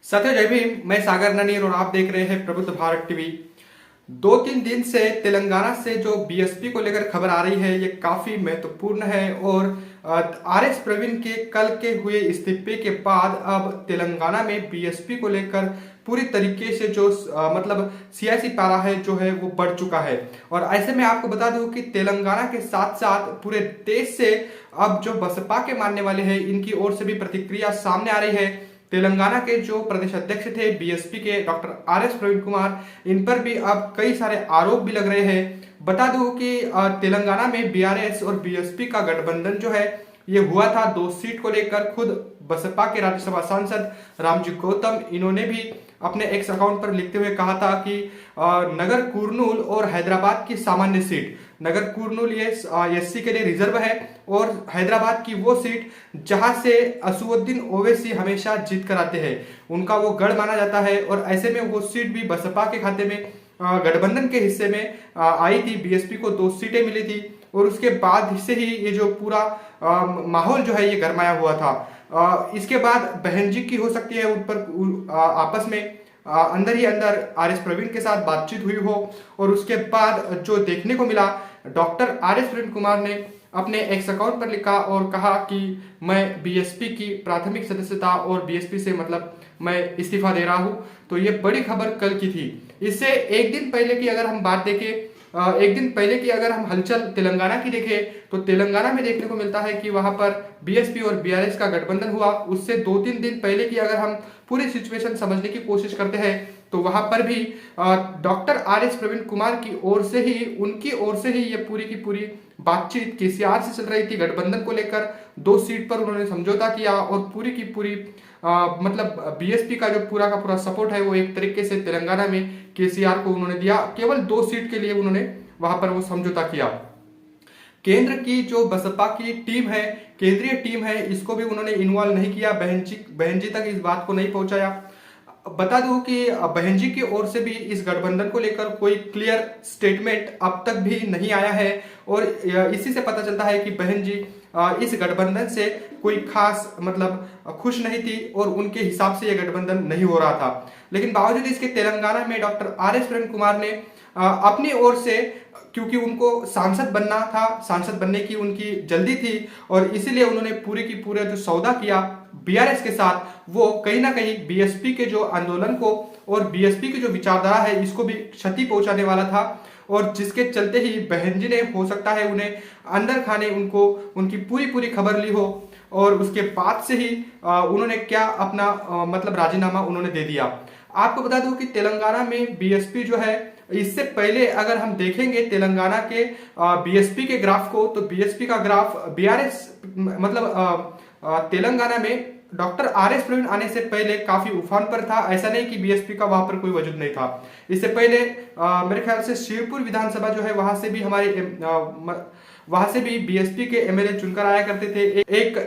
सत्य जय भीम। मैं सागर ननीर और आप देख रहे हैं प्रबुद्ध भारत टीवी। 2-3 दिन से तेलंगाना से जो बीएसपी को लेकर खबर आ रही है ये काफी महत्वपूर्ण है और आरएस प्रवीण के कल के हुए इस्तीफे के बाद अब तेलंगाना में बीएसपी को लेकर पूरी तरीके से जो मतलब सियासी पारा है जो है वो बढ़ चुका है। और ऐसे में आपको बता दूं कि तेलंगाना के साथ साथ पूरे देश से अब जो बसपा के मानने वाले हैं इनकी ओर से भी प्रतिक्रिया सामने आ रही है। तेलंगाना के जो प्रदेश अध्यक्ष थे बीएसपी के डॉक्टर आरएस प्रवीण कुमार, इन पर भी अब कई सारे आरोप भी लग रहे हैं। बता दूं कि तेलंगाना में बीआरएस और बीएसपी का गठबंधन जो है ये हुआ था 2 सीट को लेकर। खुद बसपा के राज्यसभा सांसद रामजी गौतम इन्होंने भी अपने एक्स अकाउंट पर लिखते हुए कहा था कि नगर कुर्नूल और हैदराबाद की सामान्य सीट, नगर कुर्नूल ये एससी के लिए रिजर्व है और हैदराबाद की वो सीट जहां से असुद्दीन ओवैसी हमेशा जीत कर आते हैं, उनका वो गढ़ माना जाता है। और ऐसे में वो सीट भी बसपा के खाते में गठबंधन के हिस्से में आई थी। बीएसपी को 2 सीटें मिली थी और उसके बाद से ही ये जो पूरा माहौल जो है ये गरमाया हुआ था। इसके बाद बहन जी की हो सकती है उन पर आपस में अंदर ही अंदर आरएस प्रवीण के साथ बातचीत हुई हो और उसके बाद जो देखने को मिला, डॉक्टर आरएस प्रवीण कुमार ने अपने एक्स अकाउंट पर लिखा और कहा कि मैं बीएसपी की प्राथमिक सदस्यता और बीएसपी से मतलब मैं इस्तीफा दे रहा हूं। तो ये बड़ी खबर कल की थी। इससे एक दिन पहले की अगर हम बात देखें, एक दिन पहले की अगर हम हलचल तेलंगाना की देखें तो तेलंगाना में देखने को मिलता है कि वहां पर बीएसपी और बीआरएस का गठबंधन हुआ। उससे 2-3 दिन पहले की अगर हम पूरी सिचुएशन समझने की कोशिश करते हैं तो वहां पर भी डॉक्टर आरएस प्रवीण कुमार की ओर से ही, उनकी ओर से ही ये पूरी की पूरी बातचीत केसीआर से चल रही थी। गठबंधन को लेकर 2 सीट पर उन्होंने समझौता किया और पूरी की पूरी मतलब बीएसपी का जो पूरा का पूरा सपोर्ट है वो एक तरीके से तेलंगाना में केसीआर को उन्होंने दिया। केवल 2 सीट के लिए उन्होंने वहां पर वो समझौता किया। केंद्र की जो बसपा की टीम है, केंद्रीय टीम है, इसको भी उन्होंने इन्वॉल्व नहीं किया। बहन जी तक इस बात को नहीं पहुंचाया। बता दूं कि बहन जी की ओर से भी इस गठबंधन को लेकर कोई क्लियर स्टेटमेंट अब तक भी नहीं आया है और इसी से पता चलता है कि बहन जी इस गठबंधन से कोई खास मतलब खुश नहीं थी और उनके हिसाब से यह गठबंधन नहीं हो रहा था। लेकिन बावजूद इसके तेलंगाना में डॉक्टर आरएस प्रवीण कुमार ने अपनी ओर से, क्योंकि उनको सांसद बनना था, सांसद बनने की उनकी जल्दी थी और इसीलिए उन्होंने पूरे की पूरे जो सौदा किया बीआरएस के साथ, वो कहीं ना कहीं बीएसपी के जो आंदोलन को और बीएसपी की जो विचारधारा है इसको भी क्षति पहुंचाने वाला था। और जिसके चलते ही बहन जी ने हो सकता है उन्हें अंदर खाने उनको उनकी पूरी पूरी खबर ली हो और उसके बाद से ही उन्होंने क्या अपना मतलब राजीनामा उन्होंने दे दिया। आपको बता दूं कि तेलंगाना में बीएसपी जो है, इससे पहले अगर हम देखेंगे तेलंगाना के बीएसपी के ग्राफ को तो बीएसपी का ग्राफ बीआरएस मतलब तेलंगाना में डॉक्टर आरएस प्रवीण आने से पहले काफी उफान पर था। ऐसा नहीं कि बीएसपी का वहां पर कोई वजूद नहीं था। इससे पहले मेरे ख्याल से शिवपुर विधानसभा जो है वहां से भी वहां से भी बीएसपी के एमएलए चुनकर आया करते थे। एक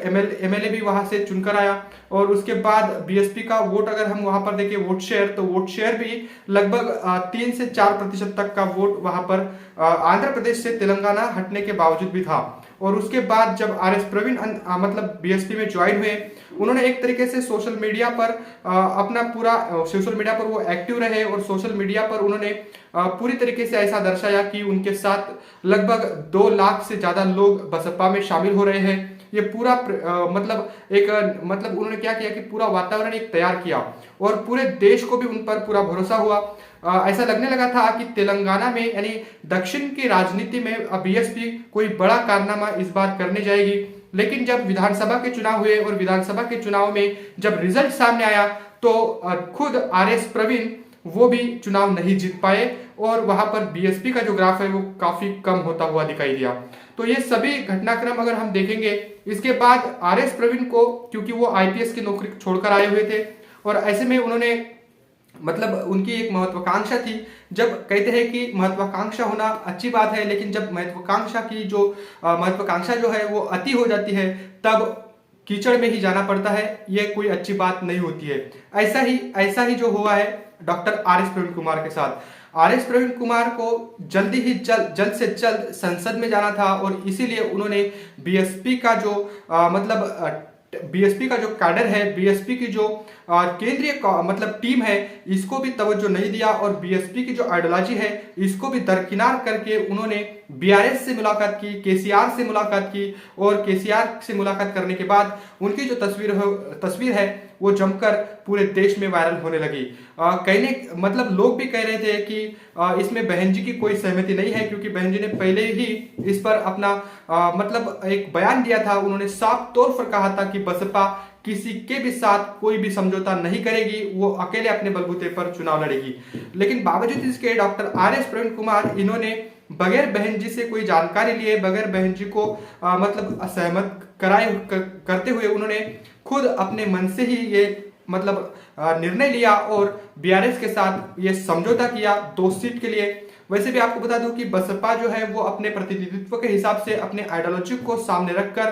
एमएलए भी वहां से चुनकर आया और उसके बाद बीएसपी का वोट अगर हम वहां पर देखें वोट शेयर, तो वोट शेयर भी लगभग 3 से 4% तक का वोट वहां पर आंध्र प्रदेश से तेलंगाना हटने के बावजूद भी था। और उसके बाद जब आरएस प्रवीण मतलब बीएसपी में ज्वाइन हुए, उन्होंने एक तरीके से सोशल मीडिया पर अपना पूरा सोशल मीडिया पर वो एक्टिव रहे और सोशल मीडिया पर उन्होंने पूरी तरीके से ऐसा दर्शाया कि उनके साथ लगभग 2 लाख से ज्यादा लोग बसपा में शामिल हो रहे हैं। ये पूरा मतलब उन्होंने क्या किया कि पूरा वातावरण एक तैयार किया और पूरे देश को भी उन पर पूरा भरोसा हुआ। ऐसा लगने लगा था कि तेलंगाना में यानी दक्षिण की राजनीति में बीएसपी कोई बड़ा कारनामा इस बार करने जाएगी। लेकिन जब विधानसभा के चुनाव हुए और विधानसभा के चुनाव में जब रिजल्ट सामने आया तो खुद आरएस प्रवीण वो भी चुनाव नहीं जीत पाए और वहां पर बीएसपी का जो ग्राफ है वो काफी कम होता हुआ दिखाई दिया। तो ये सभी घटनाक्रम अगर हम देखेंगे, इसके बाद आरएस प्रवीण को, क्योंकि वो आईपीएस की नौकरी छोड़कर आए हुए थे और ऐसे में उन्होंने मतलब उनकी एक महत्वाकांक्षा थी। जब कहते हैं कि महत्वाकांक्षा होना अच्छी बात है, लेकिन जब महत्वाकांक्षा जो है वो अति हो जाती है तब कीचड़ में ही जाना पड़ता है। ये कोई अच्छी बात नहीं होती है। ऐसा ही जो हुआ है डॉक्टर आरएस प्रवीण कुमार के साथ। आरएस प्रवीण कुमार को जल्द से जल्द संसद में जाना था और इसीलिए उन्होंने बीएसपी का जो बीएसपी का जो कैडर है, बीएसपी की जो केंद्रीय मतलब टीम है, इसको भी तवज्जो नहीं दिया और बीएसपी की जो आइडियोलॉजी है इसको भी दरकिनार करके उन्होंने बीआरएस से मुलाकात की, केसीआर से मुलाकात की और केसीआर से मुलाकात करने के बाद उनकी जो तस्वीर है वो जमकर पूरे देश में वायरल होने लगी। कहने मतलब लोग भी कह रहे थे कि इसमें बहन जी की कोई सहमति नहीं है, क्योंकि बहन जी ने पहले ही इस पर अपना मतलब एक बयान दिया था। उन्होंने साफ तौर पर कहा था कि बसपा किसी के भी साथ कोई भी समझौता नहीं करेगी, वो अकेले अपने बलबूते पर चुनाव लड़ेगी। लेकिन बावजूद इसके डॉक्टर आर.एस. प्रवीण कुमार इन्होंने बगैर बहन जी से कोई जानकारी लिए, बगैर बहन जी को मतलब असहमत कराए करते हुए उन्होंने खुद अपने मन से ही ये मतलब निर्णय लिया और बीआरएस के साथ ये समझौता किया 2 सीट के लिए। वैसे भी आपको बता दूं कि बसपा जो है वो अपने प्रतिनिधित्व के हिसाब से अपने आइडियोलॉजी को सामने रखकर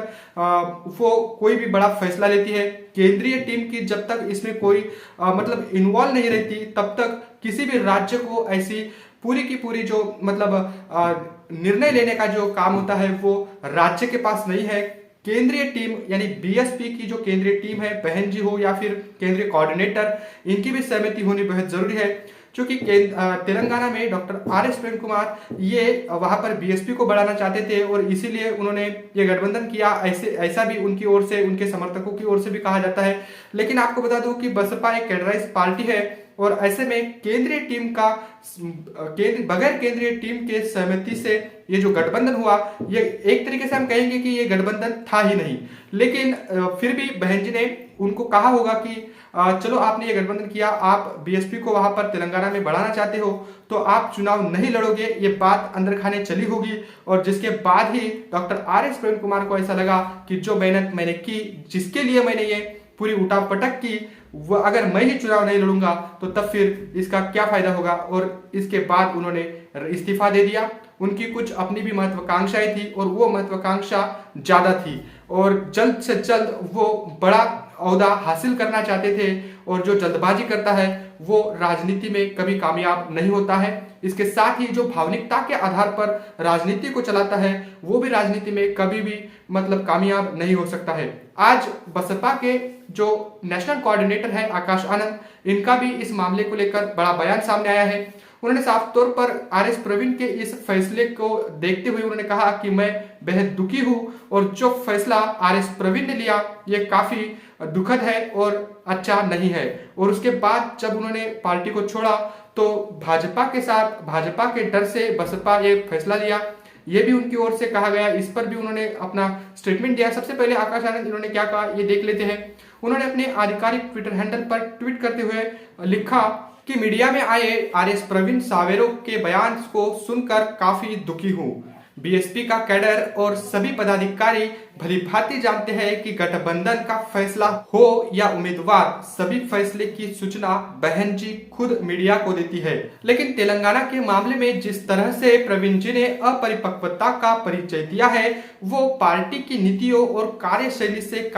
वो कोई भी बड़ा फैसला लेती है। केंद्रीय टीम की जब तक इसमें कोई मतलब इन्वॉल्व नहीं रहती तब तक किसी भी राज्य को ऐसी पूरी की पूरी जो मतलब निर्णय लेने का जो काम होता है वो राज्य के पास नहीं है। केंद्रीय टीम यानी बीएसपी की जो केंद्रीय टीम है, बहन जी हो या फिर केंद्रीय कोऑर्डिनेटर, इनकी भी सहमति होनी बेहद जरूरी है। क्योंकि तेलंगाना में डॉक्टर आर.एस. प्रवीण कुमार ये वहां पर बीएसपी को बढ़ाना चाहते थे और इसीलिए उन्होंने ये गठबंधन किया, ऐसा भी उनकी ओर से, उनके समर्थकों की ओर से भी कहा जाता है। लेकिन आपको बता दूं कि बसपा एक कैडराइज पार्टी है और ऐसे में केंद्रीय टीम का बगैर केंद्रीय टीम के सहमति से ये जो गठबंधन हुआ, ये एक तरीके से हम कहेंगे कि ये गठबंधन था ही नहीं। लेकिन फिर भी बहन जी ने उनको कहा होगा कि चलो आपने ये गठबंधन किया, आप बीएसपी को वहां पर तेलंगाना में बढ़ाना चाहते हो तो आप चुनाव नहीं लड़ोगे, ये बात अंदर खाने चली होगी। और जिसके बाद ही डॉक्टर आर.एस. प्रवीण कुमार को ऐसा लगा कि जो मेहनत मैंने की, जिसके लिए मैंने ये पूरी उठापटक की, वो अगर मैं ही चुनाव नहीं लड़ूंगा तो तब फिर इसका क्या फायदा होगा। और इसके बाद उन्होंने इस्तीफा दे दिया। उनकी कुछ अपनी भी महत्वाकांक्षाएं थी और वो महत्वाकांक्षा ज्यादा थी और जल्द से जल्द वो बड़ा ओहदा हासिल करना चाहते थे। और जो जल्दबाजी करता है वो राजनीति में कभी कामयाब नहीं होता है। इसके साथ ही जो भावनिकता के आधार पर राजनीति को चलाता है वो भी राजनीति में कभी भी मतलब कामयाब नहीं हो सकता है। आज बसपा के जो नेशनल कोऑर्डिनेटर है आकाश आनंद, इनका भी इस मामले को लेकर बड़ा बयान सामने आया है। उन्होंने साफ तौर पर आर.एस. प्रवीण के इस फैसले को देखते हुए उन्होंने कहा कि मैं बेहद दुखी हूं और जो फैसला आर.एस. प्रवीण ने लिया ये काफी दुखद है और अच्छा नहीं है। और उसके बाद जब उन्होंने पार्टी को छोड़ा तो भाजपा के साथ, भाजपा के डर से बसपा ये फैसला लिया, ये भी उनकी ओर से कहा गया। इस पर भी उन्होंने अपना स्टेटमेंट दिया। सबसे पहले आकाश आनंद इन्होंने क्या कहा ये देख लेते हैं। उन्होंने अपने आधिकारिक ट्विटर हैंडल पर ट्वीट करते हुए लिखा कि मीडिया में आए आर.एस. प्रवीण सावेरो के बयान को सुनकर काफी दुखी हूं। बीएसपी का कैडर और सभी पदाधिकारी भलीभांति जानते हैं कि गठबंधन का फैसला हो या उम्मीदवार, सभी फैसले की सूचना बहन जी खुद मीडिया को देती है। लेकिन तेलंगाना के मामले में जिस तरह से प्रवीण जी ने अपरिपक्वता का परिचय दिया है वो पार्टी की नीतियों और कार्यशैली से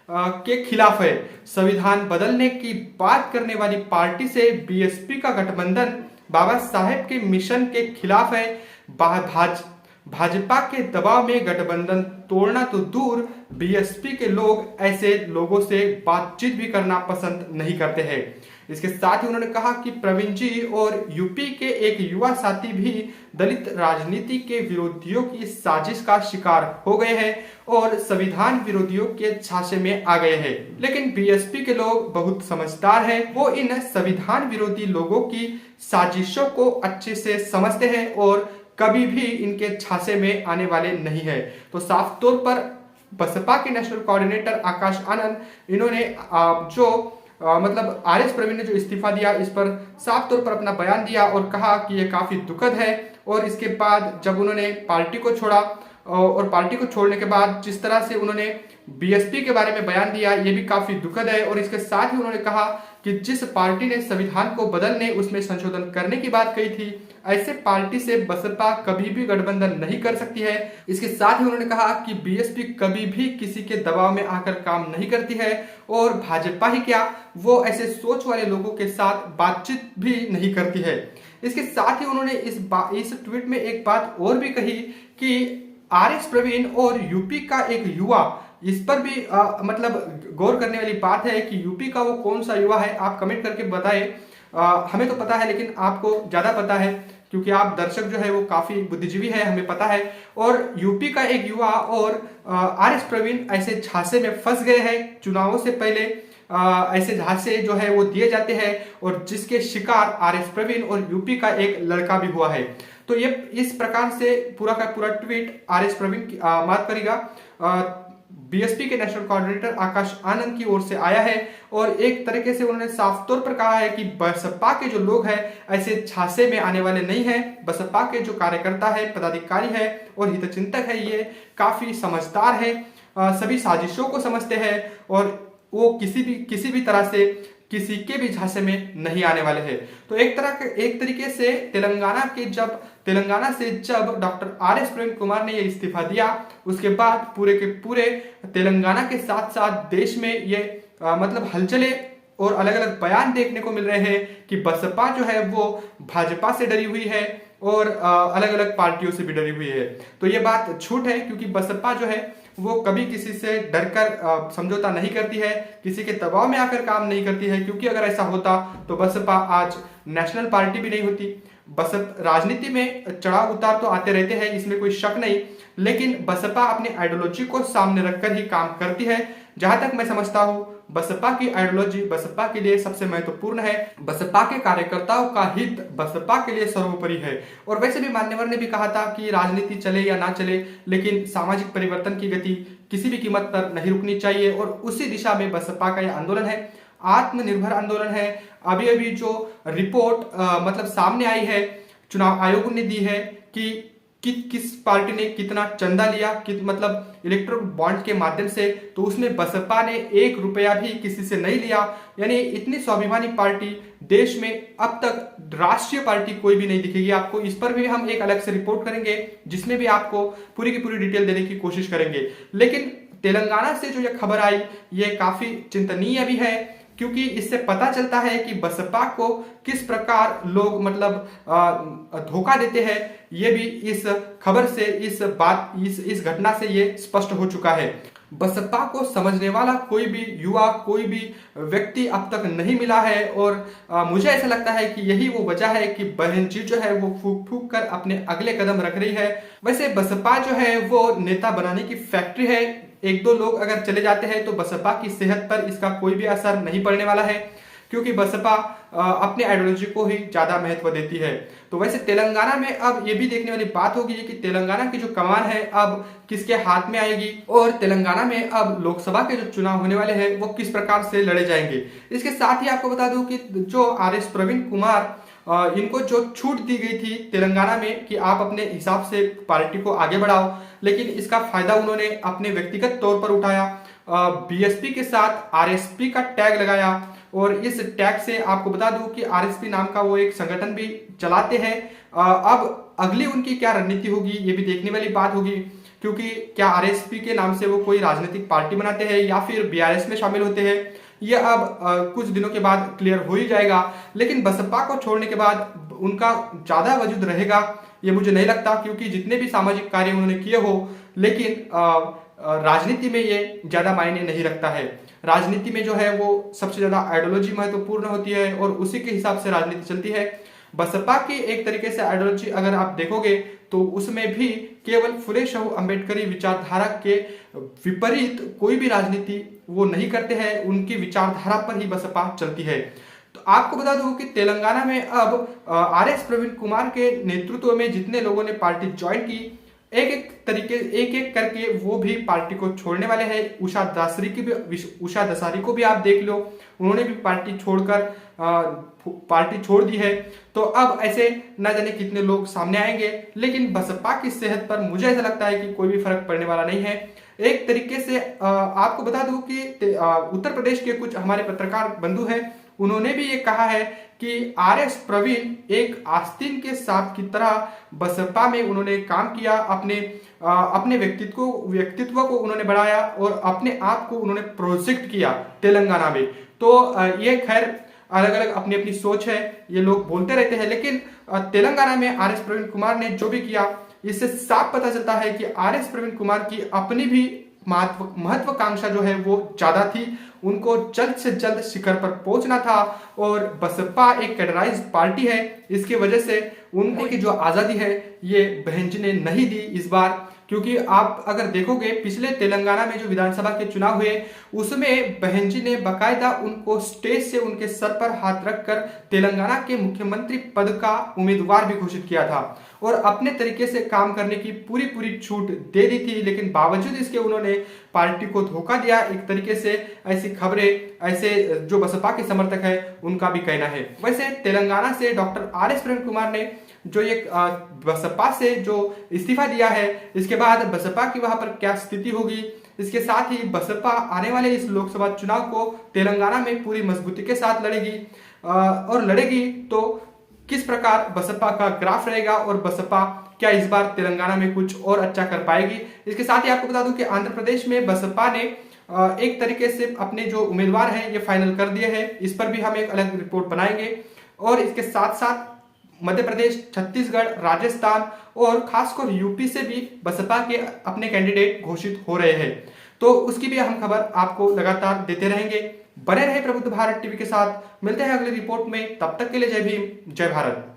के खिलाफ है। संविधान बदलने की बात करने वाली पार्टी से बीएसपी का गठबंधन बाबा साहेब के मिशन के खिलाफ है। भाजपा के दबाव में गठबंधन तोड़ना तो दूर, बीएसपी के लोग ऐसे लोगों से बातचीत भी करना पसंद नहीं करते हैं। इसके साथ ही उन्होंने कहा कि प्रवीण जी और यूपी के एक युवा साथी भी दलित राजनीति के विरोधियों की साजिश का शिकार हो गए हैं और संविधान विरोधियों के झांसे में आ गए हैं। लेकिन बीएसपी के लोग बहुत समझदार हैं, वो इन संविधान विरोधी लोगों की साजिशों को अच्छे से समझते हैं और कभी भी इनके झांसे में आने वाले नहीं है। तो साफ तौर पर बसपा के नेशनल कोऑर्डिनेटर आकाश आनंद इन्होंने मतलब आर.एस. प्रवीण ने जो इस्तीफा दिया इस पर साफ तौर पर अपना बयान दिया और कहा कि ये काफी दुखद है। और इसके बाद जब उन्होंने पार्टी को छोड़ा और पार्टी को छोड़ने के बाद जिस तरह से उन्होंने बीएसपी के बारे में बयान दिया ये भी काफी दुखद है। और इसके साथ ही उन्होंने कहा कि जिस पार्टी ने संविधान को बदलने, उसमें संशोधन करने की बात कही थी, ऐसे पार्टी से बसपा कभी भी गठबंधन नहीं कर सकती है। इसके साथ ही उन्होंने कहा कि बीएसपी कभी भी किसी के दबाव में आकर काम नहीं करती है और भाजपा ही क्या, वो ऐसे सोच वाले लोगों के साथ बातचीत भी नहीं करती है। इसके साथ ही उन्होंने इस ट्वीट में एक बात और भी कही कि आर.एस. प्रवीण और यूपी का एक युवा इस पर भी मतलब गौर करने वाली बात है कि यूपी का वो कौन सा युवा है, आप कमेंट करके बताएं। हमें तो पता है लेकिन आपको ज्यादा पता है, क्योंकि आप दर्शक जो है वो काफी बुद्धिजीवी है, हमें पता है। और यूपी का एक युवा और आर एस प्रवीण ऐसे झांसे में फंस गए हैं। चुनावों से पहले ऐसे झांसे जो है वो दिए जाते हैं, और जिसके शिकार आर एस प्रवीण और यूपी का एक लड़का भी हुआ है। तो ये इस प्रकार से पूरा का पूरा ट्वीट आर एस प्रवीण की माफ करेगा बीएसपी के नेशनल कोऑर्डिनेटर आकाश आनंद की ओर से आया है। और एक तरीके से उन्होंने साफ तौर पर कहा है कि बसपा के जो लोग हैं ऐसे झांसे में आने वाले नहीं है। बसपा के जो कार्यकर्ता है, पदाधिकारी है और हितचिंतक है, ये काफी समझदार है, सभी साजिशों को समझते हैं, और वो किसी भी तरह से किसी के भी झांसे में नहीं आने वाले हैं। तो एक तरीके से तेलंगाना से जब doctor R S Praveen Kumar ने ये इस्तीफा दिया, उसके बाद पूरे के पूरे तेलंगाना के साथ साथ देश में ये मतलब हलचले और अलग अलग बयान देखने को मिल रहे हैं कि बसपा जो है वो भाजपा से डरी हुई है और अलग अलग पार्टियों से भी डरी हुई है। तो ये बात झूठ है, क्योंकि बसपा जो है वो कभी किसी से डरकर समझौता नहीं करती है, किसी के दबाव में आकर काम नहीं करती है। क्योंकि अगर ऐसा होता तो बसपा आज नेशनल पार्टी भी नहीं होती। राजनीति में चढ़ाव उतार तो आते रहते हैं, इसमें कोई शक नहीं, लेकिन बसपा अपनी आइडियोलॉजी को सामने रखकर ही काम करती है। जहां तक मैं समझता हूं, बसपा की आइडियोलॉजी बसपा के लिए सबसे महत्वपूर्ण है। बसपा के कार्यकर्ताओं का हित बसपा के लिए सर्वोपरि है। और वैसे भी मान्यवर ने भी कहा था कि राजनीति चले या ना चले, लेकिन सामाजिक परिवर्तन की गति किसी भी कीमत पर नहीं रुकनी चाहिए, और उसी दिशा में बसपा का यह आंदोलन है, आत्मनिर्भर आंदोलन है। अभी अभी जो रिपोर्ट मतलब सामने आई है, चुनाव आयोग ने दी है कि किस पार्टी ने कितना चंदा लिया, मतलब इलेक्ट्रोल बॉन्ड के माध्यम से, तो उसमें बसपा ने 1 रुपया भी किसी से नहीं लिया। यानी इतनी स्वाभिमानी पार्टी देश में अब तक राष्ट्रीय पार्टी कोई भी नहीं दिखेगी आपको। इस पर भी हम एक अलग से रिपोर्ट करेंगे, जिसमें भी आपको पूरी की पूरी डिटेल देने की कोशिश करेंगे। लेकिन तेलंगाना से जो ये खबर आई, ये काफी चिंतनीय भी है, क्योंकि इससे पता चलता है कि बसपा को किस प्रकार लोग मतलब धोखा देते हैं। ये भी इस खबर से, इस घटना से ये स्पष्ट हो चुका है। बसपा को समझने वाला कोई भी युवा, कोई भी व्यक्ति अब तक नहीं मिला है, और मुझे ऐसा लगता है कि यही वो वजह है कि बहन जी जो है वो फूक फूक कर अपने अगले कदम रख रही है। वैसे बसपा जो है वो नेता बनाने की फैक्ट्री है। 1-2 लोग अगर चले जाते हैं तो बसपा की सेहत पर इसका कोई भी असर नहीं पड़ने वाला है, क्योंकि बसपा अपनी आइडियोलॉजी को ही ज्यादा महत्व देती है। तो वैसे तेलंगाना में अब ये भी देखने वाली बात होगी कि तेलंगाना की जो कमान है अब किसके हाथ में आएगी, और तेलंगाना में अब लोकसभा के जो चुनाव होने वाले हैं वो किस प्रकार से लड़े जाएंगे। इसके साथ ही आपको बता दूं कि जो आर एस प्रवीण कुमार, इनको जो छूट दी गई थी तेलंगाना में कि आप अपने हिसाब से पार्टी को आगे बढ़ाओ, लेकिन इसका फायदा उन्होंने अपने व्यक्तिगत तौर पर उठाया। बीएसपी के साथ आरएसपी का टैग लगाया, और इस टैग से आपको बता दूं कि आरएसपी नाम का वो एक संगठन भी चलाते हैं। अब अगली उनकी क्या रणनीति होगी ये भी देखने वाली बात होगी, क्योंकि क्या आरएसपी के नाम से वो कोई राजनीतिक पार्टी बनाते हैं या फिर बीआरएस में शामिल होते हैं, ये अब कुछ दिनों के बाद क्लियर हो ही जाएगा। लेकिन बसपा को छोड़ने के बाद उनका ज्यादा वजूद रहेगा ये मुझे नहीं लगता, क्योंकि जितने भी सामाजिक कार्य उन्होंने किए हो, लेकिन राजनीति में ये ज्यादा मायने नहीं रखता है। राजनीति में जो है वो सबसे ज्यादा आइडियोलॉजी महत्वपूर्ण होती है, और उसी के हिसाब से राजनीति चलती है। बसपा की एक तरीके से आइडियोलॉजी अगर आप देखोगे तो उसमें भी केवल फुले शाहू अम्बेडकरी विचारधारा के विपरीत कोई भी राजनीति वो नहीं करते हैं, उनकी विचारधारा पर ही बसपा चलती है। तो आपको बता दूं कि तेलंगाना में अब आर एस प्रवीण कुमार के नेतृत्व में जितने लोगों ने पार्टी ज्वाइन की, एक एक करके वो भी पार्टी को छोड़ने वाले हैं। उषा दसारी को भी आप देख लो, उन्होंने भी पार्टी छोड़ दी है। तो अब ऐसे न जाने कितने लोग सामने आएंगे, लेकिन बसपा की सेहत पर मुझे ऐसा लगता है कि कोई भी फर्क पड़ने वाला नहीं है। एक तरीके से आपको बता दूं कि उत्तर प्रदेश के कुछ हमारे पत्रकार बंधु हैं, उन्होंने भी ये कहा है कि आर एस प्रवीण एक आस्तीन के सांप की तरह बसपा में उन्होंने काम किया, अपने व्यक्तित्व को उन्होंने बढ़ाया और अपने आप को उन्होंने प्रोजेक्ट किया तेलंगाना में। तो ये खैर अलग अलग अपनी अपनी सोच है, ये लोग बोलते रहते हैं, लेकिन तेलंगाना में आर एस प्रवीण कुमार ने जो भी किया, इससे साफ पता चलता है कि आर एस प्रवीण कुमार की अपनी भी महत्वाकांक्षा जो है वो ज्यादा थी। उनको जल्द से जल्द शिखर पर पहुंचना था और बसपा एक कैडराइज पार्टी है, इसकी वजह से उनको की जो आजादी है ये बहन जी ने नहीं दी इस बार। क्योंकि आप अगर देखोगे पिछले तेलंगाना में जो विधानसभा के चुनाव हुए उसमें बहन जी ने बकायदा उनको स्टेज से उनके सर पर हाथ रखकर तेलंगाना के मुख्यमंत्री पद का उम्मीदवार भी घोषित किया था और अपने तरीके से काम करने की पूरी पूरी छूट दे दी थी। लेकिन बावजूद इसके उन्होंने पार्टी को धोखा दिया एक तरीके से। ऐसी खबरें ऐसे जो बसपा के समर्थक है उनका भी कहना है। वैसे तेलंगाना से डॉक्टर आर.एस. प्रेम कुमार ने जो ये बसपा से जो इस्तीफा दिया है, इसके बाद बसपा की वहां पर क्या स्थिति होगी, इसके साथ ही बसपा आने वाले इस लोकसभा चुनाव को तेलंगाना में पूरी मजबूती के साथ लड़ेगी और लड़ेगी तो किस प्रकार बसपा का ग्राफ रहेगा और बसपा क्या इस बार तेलंगाना में कुछ और अच्छा कर पाएगी। इसके साथ ही आपको बता दूं कि आंध्र प्रदेश में बसपा ने एक तरीके से अपने जो उम्मीदवार हैं ये फाइनल कर दिए हैं। इस पर भी हम एक अलग रिपोर्ट बनाएंगे और इसके साथ साथ मध्य प्रदेश, छत्तीसगढ़, राजस्थान और खासकर यूपी से भी बसपा के अपने कैंडिडेट घोषित हो रहे हैं, तो उसकी भी हम खबर आपको लगातार देते रहेंगे। बने रहे प्रबुद्ध भारत टीवी के साथ। मिलते हैं अगली रिपोर्ट में, तब तक के लिए जय भीम, जय भारत।